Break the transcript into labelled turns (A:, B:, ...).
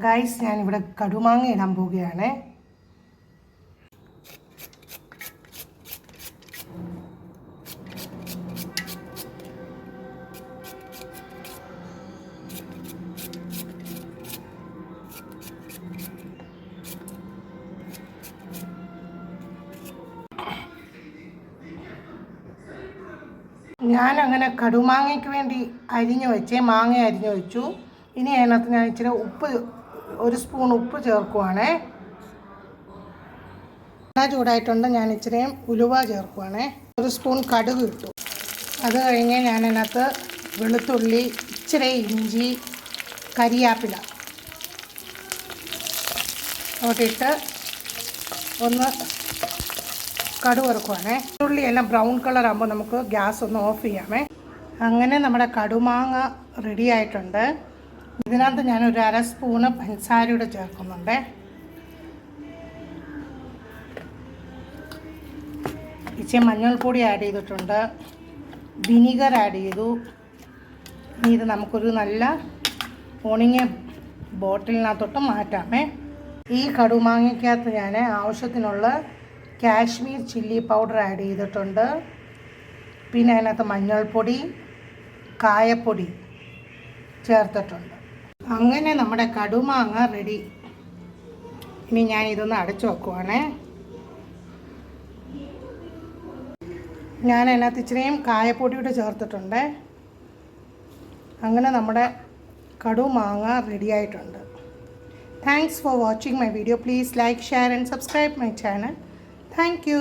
A: Guys, ഞാനിവിടെ കടുമാങ്ങ ഇടാൻ പോവുകയാണ്. ഞാനങ്ങനെ കടുമാങ്ങയ്ക്ക് വേണ്ടി മാങ്ങ അരിഞ്ഞു വെച്ചു. ഇനി അതിനകത്ത് ഞാൻ ഇച്ചിരി ഒരു സ്പൂൺ ഉപ്പ് ചേർക്കുവാണേ. ചൂടായിട്ടുണ്ട്. ഞാൻ ഇച്ചിരിയും ഉലുവ ചേർക്കുവാണേ. ഒരു സ്പൂൺ കടുക് ഇട്ടു. അത് കഴിഞ്ഞ് ഞാൻ അതിനകത്ത് വെളുത്തുള്ളി, ഇച്ചിരി ഇഞ്ചി, കരിയാപ്പില ഇട്ട് ഒന്ന് കടുക് വറുക്കുവാണേ. ഉള്ളി എല്ലാം ബ്രൗൺ കളർ ആകുമ്പോൾ നമുക്ക് ഗ്യാസ് ഒന്ന് ഓഫ് ചെയ്യാമേ. അങ്ങനെ നമ്മുടെ കടുമാങ്ങ റെഡി ആയിട്ടുണ്ട്. ഇതിനകത്ത് ഞാനൊരു 1/2 സ്പൂണ് പഞ്ചസാരയുടെ ചേർക്കുന്നുണ്ട്. ഇച്ചിരി മഞ്ഞൾപ്പൊടി ആഡ് ചെയ്തിട്ടുണ്ട്. വിനീഗർ ആഡ് ചെയ്തു. ഇനി ഇത് നമുക്കൊരു നല്ല ഉണങ്ങിയ ബോട്ടിലിനകത്തോട്ട് മാറ്റാമേ. ഈ കടുമാങ്ങയ്ക്കകത്ത് ഞാൻ ആവശ്യത്തിനുള്ള കാശ്മീർ ചില്ലി പൗഡർ ആഡ് ചെയ്തിട്ടുണ്ട്. പിന്നെ അതിനകത്ത് മഞ്ഞൾപ്പൊടി, കായപ്പൊടി ചേർത്തിട്ടുണ്ട്. അങ്ങനെ നമ്മുടെ കടുമാങ്ങ റെഡി. ഇനി ഞാൻ ഇതൊന്ന് അടച്ചു വെക്കുവാണേ. ഞാൻ അതിനകത്ത് ഇച്ചിരിയും കായപ്പൊടിയുടെ ചേർത്തിട്ടുണ്ട്. അങ്ങനെ നമ്മുടെ കടുമാങ്ങ റെഡി ആയിട്ടുണ്ട്. Thanks for watching my video. Please like, share and subscribe my channel. Thank you.